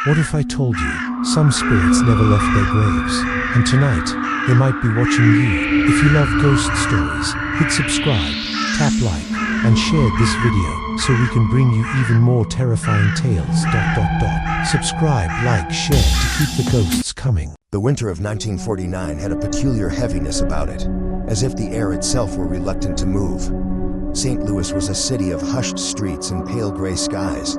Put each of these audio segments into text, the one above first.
What if I told you some spirits never left their graves, and tonight they might be watching you? If you love ghost stories, hit subscribe, tap like, and share this video so we can bring you even more terrifying tales. Subscribe, like, share to keep the ghosts coming. The winter of 1949 had a peculiar heaviness about it, as if the air itself were reluctant to move. St. Louis was a city of hushed streets and pale gray skies,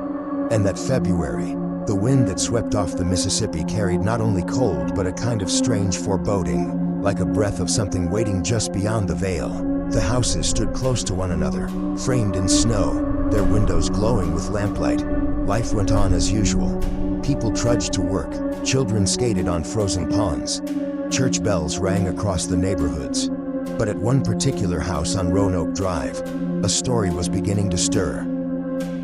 and that February, the wind that swept off the Mississippi carried not only cold but a kind of strange foreboding, like a breath of something waiting just beyond the veil. The houses stood close to one another, framed in snow, their windows glowing with lamplight. Life went on as usual. People trudged to work, children skated on frozen ponds. Church bells rang across the neighborhoods. But at one particular house on Roanoke Drive, a story was beginning to stir.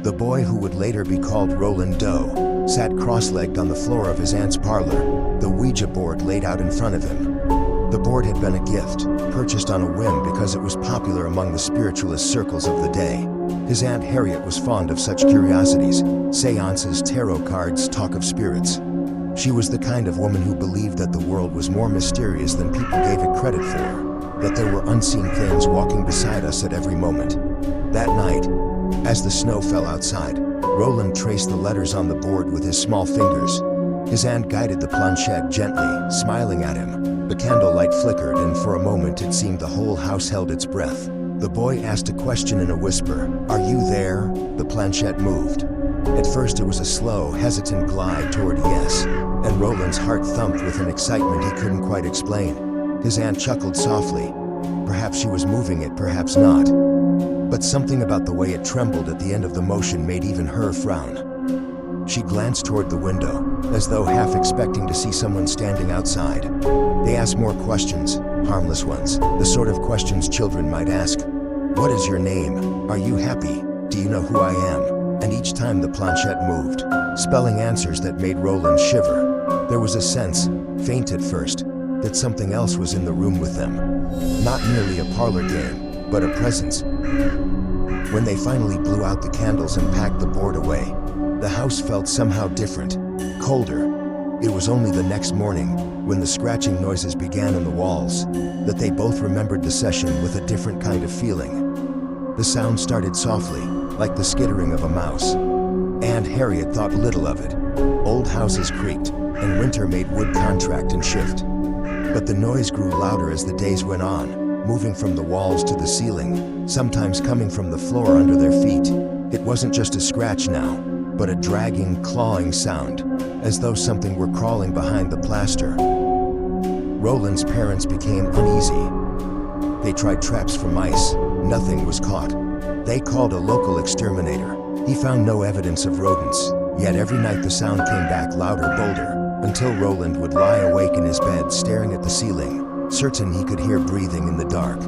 The boy who would later be called Roland Doe sat cross-legged on the floor of his aunt's parlor, the Ouija board laid out in front of him. The board had been a gift, purchased on a whim because it was popular among the spiritualist circles of the day. His Aunt Harriet was fond of such curiosities, seances, tarot cards, talk of spirits. She was the kind of woman who believed that the world was more mysterious than people gave it credit for, that there were unseen things walking beside us at every moment. That night, as the snow fell outside, Roland traced the letters on the board with his small fingers. His aunt guided the planchette gently, smiling at him. The candlelight flickered, and for a moment it seemed the whole house held its breath. The boy asked a question in a whisper. "Are you there?" The planchette moved. At first it was a slow, hesitant glide toward yes, and Roland's heart thumped with an excitement he couldn't quite explain. His aunt chuckled softly. Perhaps she was moving it, perhaps not. But something about the way it trembled at the end of the motion made even her frown. She glanced toward the window, as though half expecting to see someone standing outside. They asked more questions, harmless ones, the sort of questions children might ask. "What is your name? Are you happy? Do you know who I am?" And each time the planchette moved, spelling answers that made Roland shiver. There was a sense, faint at first, that something else was in the room with them. Not merely a parlor game, but a presence. When they finally blew out the candles and packed the board away, the house felt somehow different, colder. It was only the next morning, when the scratching noises began on the walls, that they both remembered the session with a different kind of feeling. The sound started softly, like the skittering of a mouse. Aunt Harriet thought little of it. Old houses creaked, and winter made wood contract and shift. But the noise grew louder as the days went on, moving from the walls to the ceiling, sometimes coming from the floor under their feet. It wasn't just a scratch now, but a dragging, clawing sound, as though something were crawling behind the plaster. Roland's parents became uneasy. They tried traps for mice. Nothing was caught. They called a local exterminator. He found no evidence of rodents, yet every night the sound came back louder, bolder, until Roland would lie awake in his bed staring at the ceiling, certain he could hear breathing in the dark.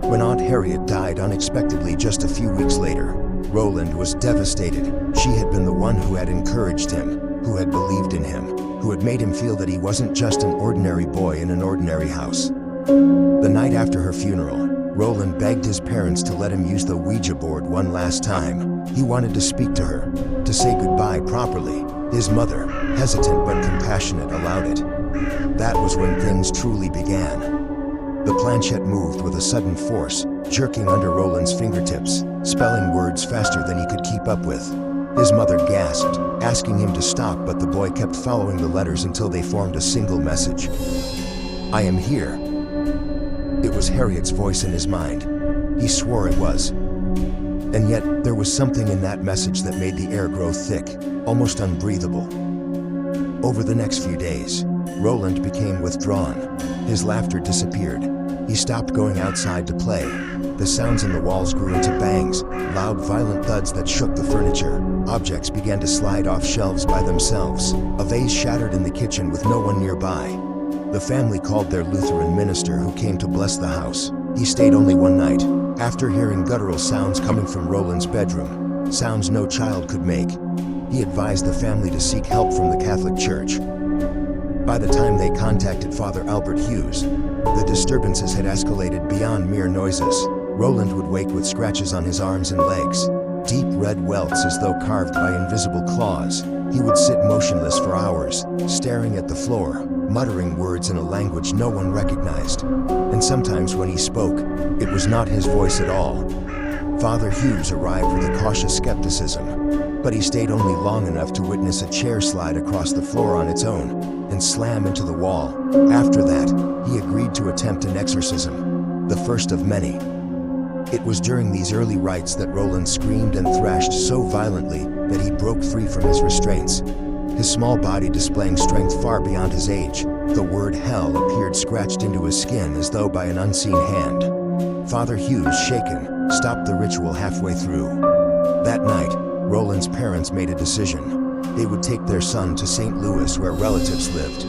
When Aunt Harriet died unexpectedly just a few weeks later, Roland was devastated. She had been the one who had encouraged him, who had believed in him, who had made him feel that he wasn't just an ordinary boy in an ordinary house. The night after her funeral, Roland begged his parents to let him use the Ouija board one last time. He wanted to speak to her, to say goodbye properly. His mother, hesitant but compassionate, allowed it. That was when things truly began. The planchette moved with a sudden force, jerking under Roland's fingertips, spelling words faster than he could keep up with. His mother gasped, asking him to stop, but the boy kept following the letters until they formed a single message. "I am here." It was Harriet's voice in his mind. He swore it was. And yet, there was something in that message that made the air grow thick, almost unbreathable. Over the next few days, Roland became withdrawn. His laughter disappeared. He stopped going outside to play. The sounds in the walls grew into bangs, loud, violent thuds that shook the furniture. Objects began to slide off shelves by themselves. A vase shattered in the kitchen with no one nearby. The family called their Lutheran minister, who came to bless the house. He stayed only one night. After hearing guttural sounds coming from Roland's bedroom, sounds no child could make, he advised the family to seek help from the Catholic Church. By the time they contacted Father Albert Hughes, the disturbances had escalated beyond mere noises. Roland would wake with scratches on his arms and legs, deep red welts as though carved by invisible claws. He would sit motionless for hours, staring at the floor, muttering words in a language no one recognized. And sometimes when he spoke, it was not his voice at all. Father Hughes arrived with a cautious skepticism, but he stayed only long enough to witness a chair slide across the floor on its own and slam into the wall. After that, he agreed to attempt an exorcism, the first of many. It was during these early rites that Roland screamed and thrashed so violently that he broke free from his restraints. His small body displaying strength far beyond his age, the word hell appeared scratched into his skin as though by an unseen hand. Father Hughes, shaken, stopped the ritual halfway through. That night, Roland's parents made a decision. They would take their son to St. Louis, where relatives lived,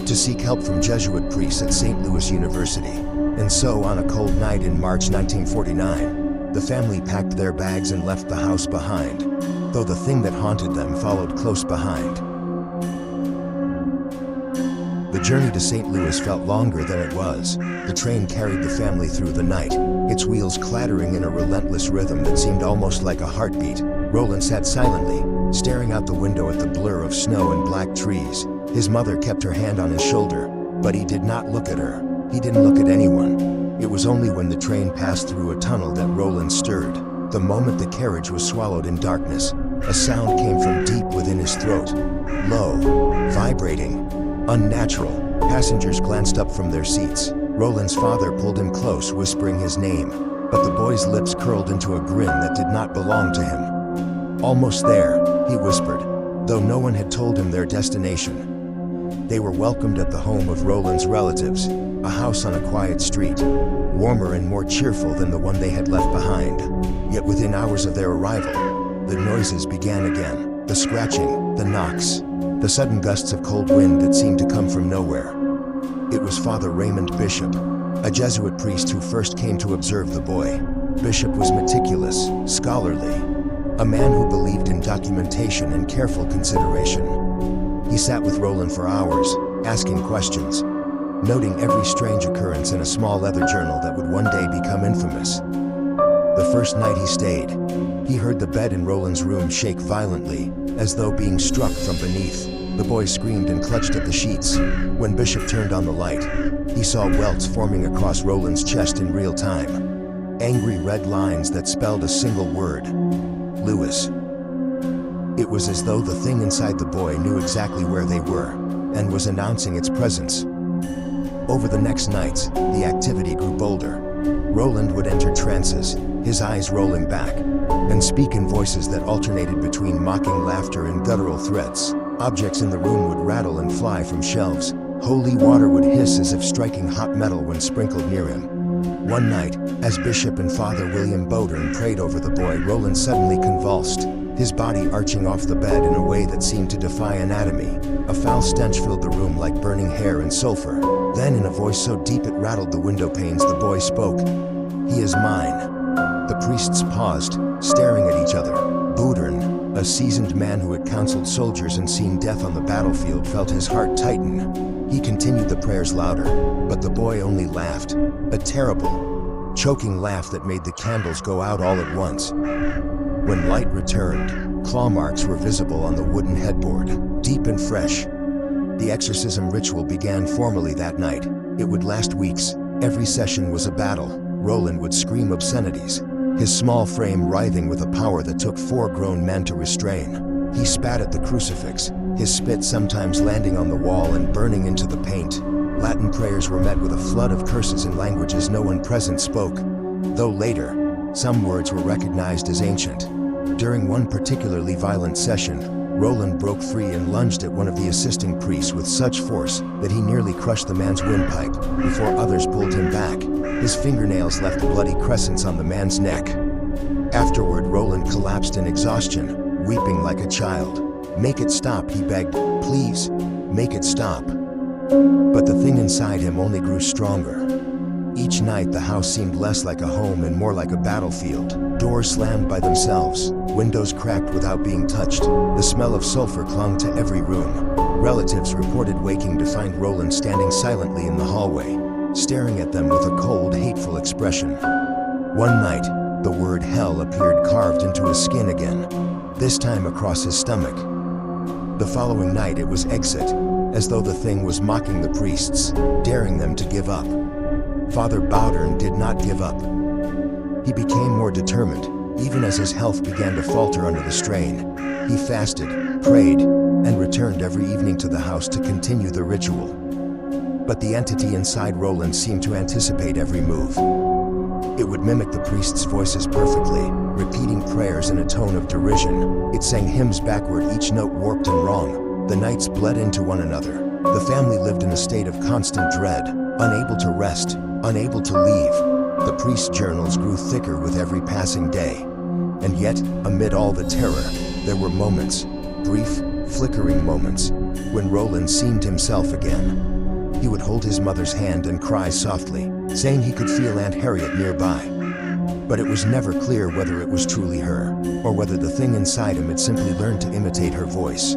to seek help from Jesuit priests at St. Louis University. And so, on a cold night in March 1949, the family packed their bags and left the house behind, though the thing that haunted them followed close behind. The journey to St. Louis felt longer than it was. The train carried the family through the night, its wheels clattering in a relentless rhythm that seemed almost like a heartbeat. Roland sat silently, staring out the window at the blur of snow and black trees. His mother kept her hand on his shoulder, but he did not look at her. He didn't look at anyone. It was only when the train passed through a tunnel that Roland stirred. The moment the carriage was swallowed in darkness, a sound came from deep within his throat. Low, vibrating, unnatural. Passengers glanced up from their seats. Roland's father pulled him close, whispering his name, but the boy's lips curled into a grin that did not belong to him. Almost there, he whispered, though no one had told him their destination. They were welcomed at the home of Roland's relatives, a house on a quiet street, warmer and more cheerful than the one they had left behind. Yet within hours of their arrival, the noises began again. The scratching, the knocks, the sudden gusts of cold wind that seemed to come from nowhere. It was Father Raymond Bishop, a Jesuit priest who first came to observe the boy. Bishop was meticulous, scholarly, a man who believed in documentation and careful consideration. He sat with Roland for hours, asking questions, noting every strange occurrence in a small leather journal that would one day become infamous. The first night he stayed, he heard the bed in Roland's room shake violently, as though being struck from beneath. The boy screamed and clutched at the sheets. When Bishop turned on the light, he saw welts forming across Roland's chest in real time. Angry red lines that spelled a single word: Lewis. It was as though the thing inside the boy knew exactly where they were, and was announcing its presence. Over the next nights, the activity grew bolder. Roland would enter trances, his eyes rolling back, and speak in voices that alternated between mocking laughter and guttural threats. Objects in the room would rattle and fly from shelves. Holy water would hiss as if striking hot metal when sprinkled near him. One night, as Bishop and Father William Bowdern prayed over the boy, Roland suddenly convulsed, his body arching off the bed in a way that seemed to defy anatomy. A foul stench filled the room like burning hair and sulfur. Then, in a voice so deep it rattled the window panes, the boy spoke. "He is mine." The priests paused, staring at each other. Bowdern, a seasoned man who had counseled soldiers and seen death on the battlefield, felt his heart tighten. He continued the prayers louder, but the boy only laughed, a terrible, choking laugh that made the candles go out all at once. When light returned, claw marks were visible on the wooden headboard, deep and fresh. The exorcism ritual began formally that night. It would last weeks. Every session was a battle. Roland would scream obscenities, his small frame writhing with a power that took 4 grown men to restrain. He spat at the crucifix, his spit sometimes landing on the wall and burning into the paint. Latin prayers were met with a flood of curses in languages no one present spoke, though later, some words were recognized as ancient. During one particularly violent session, Roland broke free and lunged at one of the assisting priests with such force that he nearly crushed the man's windpipe before others pulled him back. His fingernails left bloody crescents on the man's neck. Afterward, Roland collapsed in exhaustion, weeping like a child. "Make it stop," he begged. "Please, make it stop." But the thing inside him only grew stronger. Each night, the house seemed less like a home and more like a battlefield. Doors slammed by themselves, windows cracked without being touched. The smell of sulfur clung to every room. Relatives reported waking to find Roland standing silently in the hallway, staring at them with a cold, hateful expression. One night, the word hell appeared carved into his skin again, this time across his stomach. The following night it was exit, as though the thing was mocking the priests, daring them to give up. Father Bowdern did not give up. He became more determined, even as his health began to falter under the strain. He fasted, prayed, and returned every evening to the house to continue the ritual. But the entity inside Roland seemed to anticipate every move. It would mimic the priest's voices perfectly, repeating prayers in a tone of derision. It sang hymns backward, each note warped and wrong. The nights bled into one another. The family lived in a state of constant dread, unable to rest, unable to leave. The priest's journals grew thicker with every passing day. And yet, amid all the terror, there were moments, brief, flickering moments, when Roland seemed himself again. He would hold his mother's hand and cry softly, saying he could feel Aunt Harriet nearby. But it was never clear whether it was truly her, or whether the thing inside him had simply learned to imitate her voice.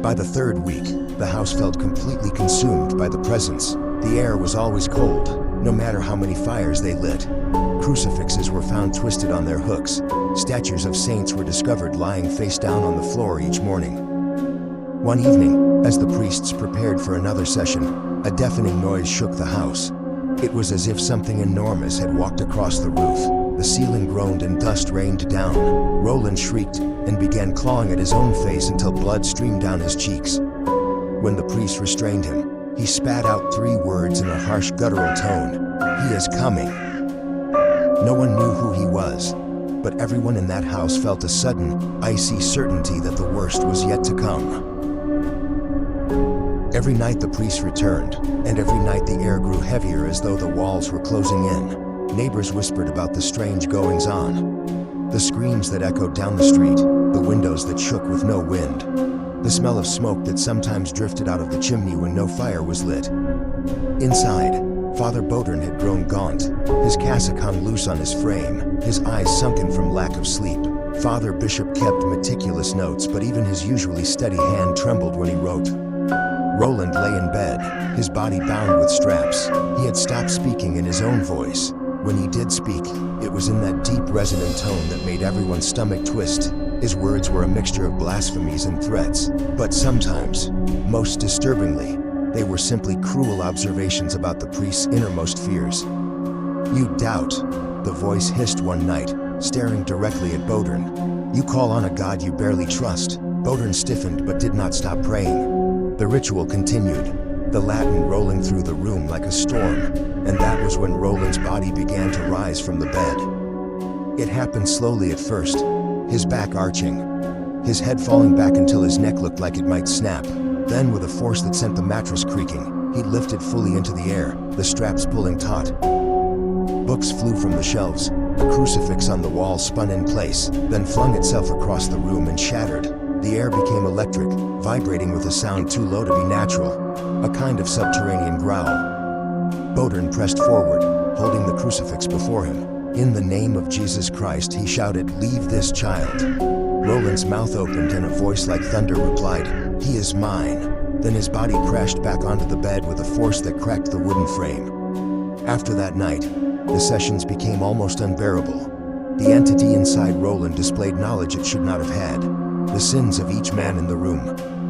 By the third week, the house felt completely consumed by the presence. The air was always cold, no matter how many fires they lit. Crucifixes were found twisted on their hooks. Statues of saints were discovered lying face down on the floor each morning. One evening, as the priests prepared for another session, a deafening noise shook the house. It was as if something enormous had walked across the roof. The ceiling groaned and dust rained down. Roland shrieked and began clawing at his own face until blood streamed down his cheeks. When the priest restrained him, he spat out 3 words in a harsh guttural tone. "He is coming." No one knew who he was, but everyone in that house felt a sudden, icy certainty that the worst was yet to come. Every night the priest returned, and every night the air grew heavier as though the walls were closing in. Neighbors whispered about the strange goings-on. The screams that echoed down the street, the windows that shook with no wind, the smell of smoke that sometimes drifted out of the chimney when no fire was lit. Inside, Father Bowdern had grown gaunt, his cassock hung loose on his frame, his eyes sunken from lack of sleep. Father Bishop kept meticulous notes, but even his usually steady hand trembled when he wrote. Roland lay in bed, his body bound with straps. He had stopped speaking in his own voice. When he did speak, it was in that deep, resonant tone that made everyone's stomach twist. His words were a mixture of blasphemies and threats, but sometimes, most disturbingly, they were simply cruel observations about the priest's innermost fears. "You doubt," the voice hissed one night, staring directly at Bowdern. "You call on a God you barely trust." Bowdern stiffened but did not stop praying. The ritual continued, the Latin rolling through the room like a storm, and that was when Roland's body began to rise from the bed. It happened slowly at first, his back arching, his head falling back until his neck looked like it might snap. Then, with a force that sent the mattress creaking, he lifted fully into the air, the straps pulling taut. Books flew from the shelves, the crucifix on the wall spun in place, then flung itself across the room and shattered. The air became electric, vibrating with a sound too low to be natural, a kind of subterranean growl. Bowdern pressed forward, holding the crucifix before him. "In the name of Jesus Christ," he shouted, "leave this child." Roland's mouth opened and a voice like thunder replied, "He is mine." Then his body crashed back onto the bed with a force that cracked the wooden frame. After that night, the sessions became almost unbearable. The entity inside Roland displayed knowledge it should not have had. The sins of each man in the room,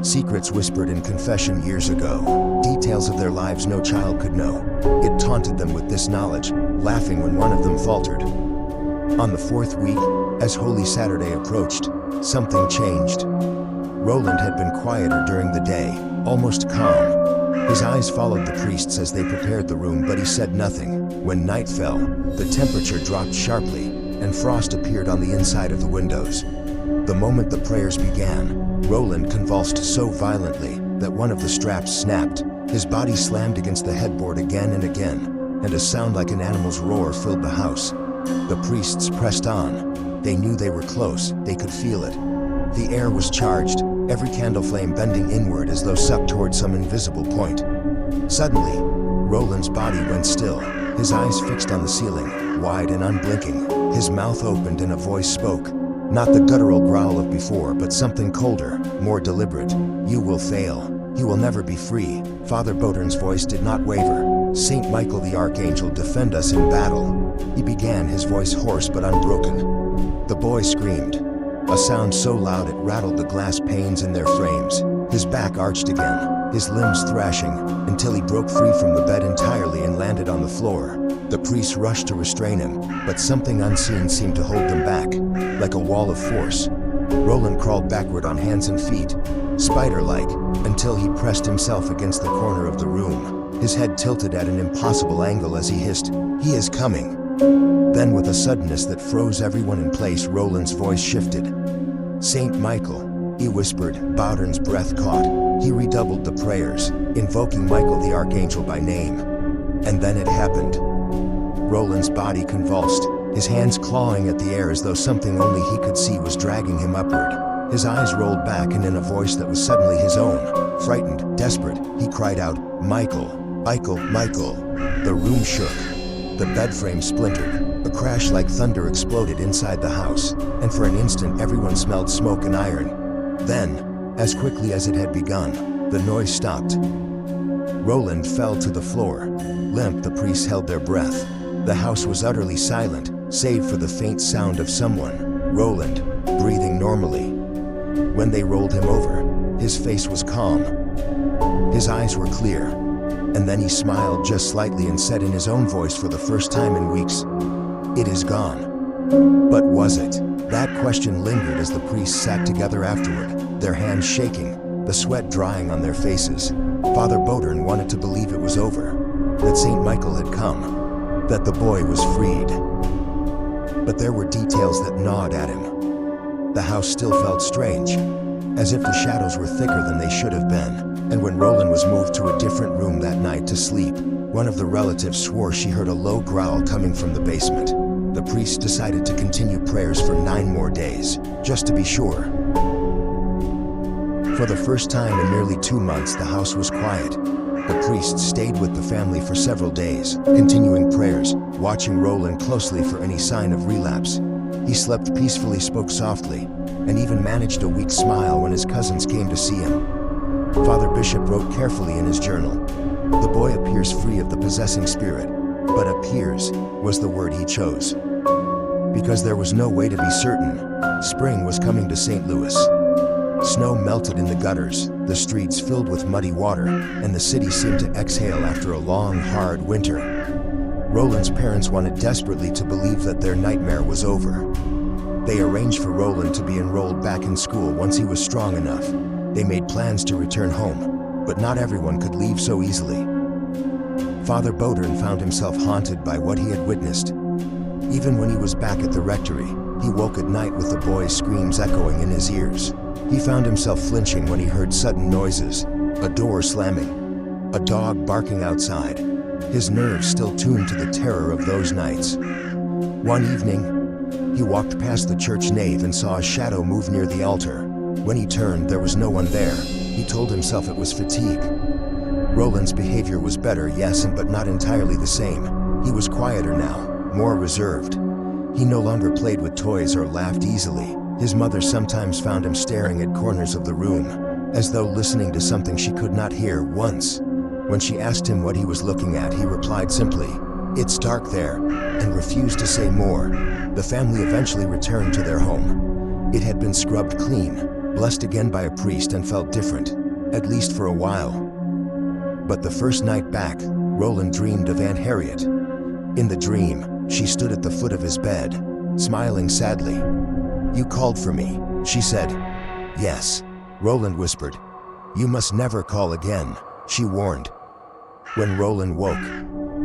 secrets whispered in confession years ago, details of their lives no child could know. It taunted them with this knowledge, laughing when one of them faltered. On the 4th week, as Holy Saturday approached, something changed. Roland had been quieter during the day, almost calm. His eyes followed the priests as they prepared the room, but he said nothing. When night fell, the temperature dropped sharply, and frost appeared on the inside of the windows. The moment the prayers began, Roland convulsed so violently that one of the straps snapped. His body slammed against the headboard again and again, and a sound like an animal's roar filled the house. The priests pressed on. They knew they were close, they could feel it. The air was charged, every candle flame bending inward as though sucked toward some invisible point. Suddenly, Roland's body went still, his eyes fixed on the ceiling, wide and unblinking. His mouth opened and a voice spoke. Not the guttural growl of before, but something colder, more deliberate. "You will fail. You will never be free." Father Bowdern's voice did not waver. "Saint Michael the Archangel, defend us in battle." He began, his voice hoarse but unbroken. The boy screamed. a sound so loud it rattled the glass panes in their frames. His back arched again, his limbs thrashing, until he broke free from the bed entirely and landed on the floor. The priest rushed to restrain him, but something unseen seemed to hold them back, like a wall of force. Roland crawled backward on hands and feet, spider-like, until he pressed himself against the corner of the room, his head tilted at an impossible angle as he hissed, "He is coming!" Then with a suddenness that froze everyone in place, Roland's voice shifted. "Saint Michael," he whispered. Bowden's breath caught. He redoubled the prayers, invoking Michael the Archangel by name. And then it happened. Roland's body convulsed, his hands clawing at the air as though something only he could see was dragging him upward. His eyes rolled back, and in a voice that was suddenly his own, frightened, desperate, he cried out, "Michael! Michael! Michael!" The room shook. The bed frame splintered. A crash like thunder exploded inside the house, and for an instant everyone smelled smoke and iron. Then, as quickly as it had begun, the noise stopped. Roland fell to the floor. Limp, the priests held their breath. The house was utterly silent, save for the faint sound of someone, Roland, breathing normally. When they rolled him over, his face was calm. His eyes were clear. And then he smiled just slightly and said in his own voice for the first time in weeks, "It is gone." But was it? That question lingered as the priests sat together afterward, their hands shaking, the sweat drying on their faces. Father Bowden wanted to believe it was over, that St. Michael had come, that the boy was freed. But there were details that gnawed at him. The house still felt strange, as if the shadows were thicker than they should have been. And when Roland was moved to a different room that night to sleep, one of the relatives swore she heard a low growl coming from the basement. The priest decided to continue prayers for 9 more days, just to be sure. For the first time in nearly 2 months, the house was quiet. The priest stayed with the family for several days, continuing prayers, watching Roland closely for any sign of relapse. He slept peacefully, spoke softly, and even managed a weak smile when his cousins came to see him. Father Bishop wrote carefully in his journal, "The boy appears free of the possessing spirit," but "appears" was the word he chose. Because there was no way to be certain. Spring was coming to St. Louis. Snow melted in the gutters, the streets filled with muddy water, and the city seemed to exhale after a long, hard winter. Roland's parents wanted desperately to believe that their nightmare was over. They arranged for Roland to be enrolled back in school once he was strong enough. They made plans to return home, but not everyone could leave so easily. Father Bowden found himself haunted by what he had witnessed. Even when he was back at the rectory, he woke at night with the boy's screams echoing in his ears. He found himself flinching when he heard sudden noises, a door slamming, a dog barking outside, his nerves still tuned to the terror of those nights. One evening, he walked past the church nave and saw a shadow move near the altar. When he turned, there was no one there. He told himself it was fatigue. Roland's behavior was better, yes, but not entirely the same. He was quieter now, more reserved. He no longer played with toys or laughed easily. His mother sometimes found him staring at corners of the room, as though listening to something she could not hear. Once, when she asked him what he was looking at, he replied simply, "It's dark there," and refused to say more. The family eventually returned to their home. It had been scrubbed clean, blessed again by a priest, and felt different, at least for a while. But the first night back, Roland dreamed of Aunt Harriet. In the dream, she stood at the foot of his bed, smiling sadly. "You called for me," she said. "Yes," Roland whispered. "You must never call again," she warned. When Roland woke,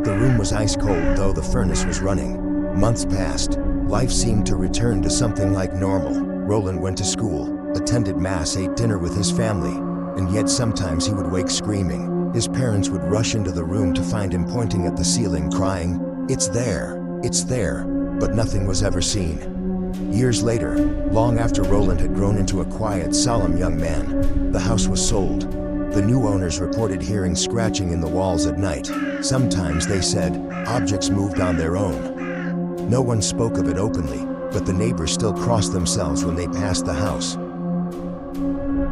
the room was ice cold, though the furnace was running. Months passed. Life seemed to return to something like normal. Roland went to school, attended mass, ate dinner with his family, and yet sometimes he would wake screaming. His parents would rush into the room to find him pointing at the ceiling, crying, "It's there, it's there," but nothing was ever seen. Years later, long after Roland had grown into a quiet, solemn young man, the house was sold. The new owners reported hearing scratching in the walls at night. Sometimes, they said, objects moved on their own. No one spoke of it openly, but the neighbors still crossed themselves when they passed the house.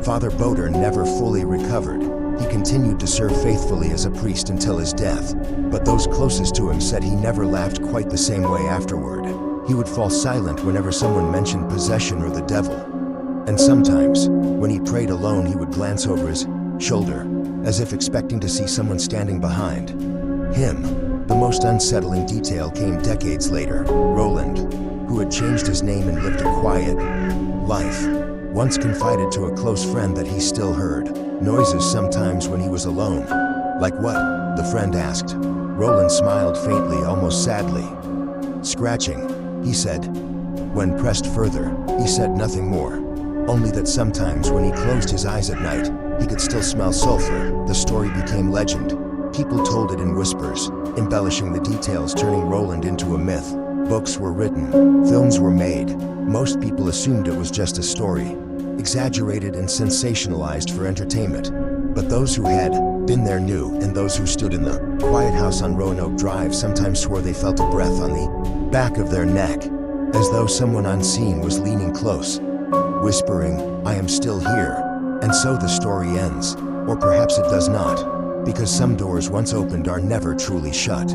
Father Bowden never fully recovered. He continued to serve faithfully as a priest until his death, but those closest to him said he never laughed quite the same way afterward. He would fall silent whenever someone mentioned possession or the devil. And sometimes, when he prayed alone, he would glance over his shoulder, as if expecting to see someone standing behind him. The most unsettling detail came decades later. Roland, who had changed his name and lived a quiet life, once confided to a close friend that he still heard noises sometimes when he was alone. Like what? The friend asked. Roland smiled faintly, almost sadly. Scratching, he said. When pressed further, he said nothing more. Only that sometimes when he closed his eyes at night, he could still smell sulfur. The story became legend. People told it in whispers, embellishing the details, turning Roland into a myth. Books were written, films were made. Most people assumed it was just a story, exaggerated and sensationalized for entertainment. But those who had been there knew, and those who stood in the quiet house on Roanoke Drive sometimes swore they felt a breath on the back of their neck, as though someone unseen was leaning close, whispering, "I am still here." And so the story ends. Or perhaps it does not, because some doors once opened are never truly shut.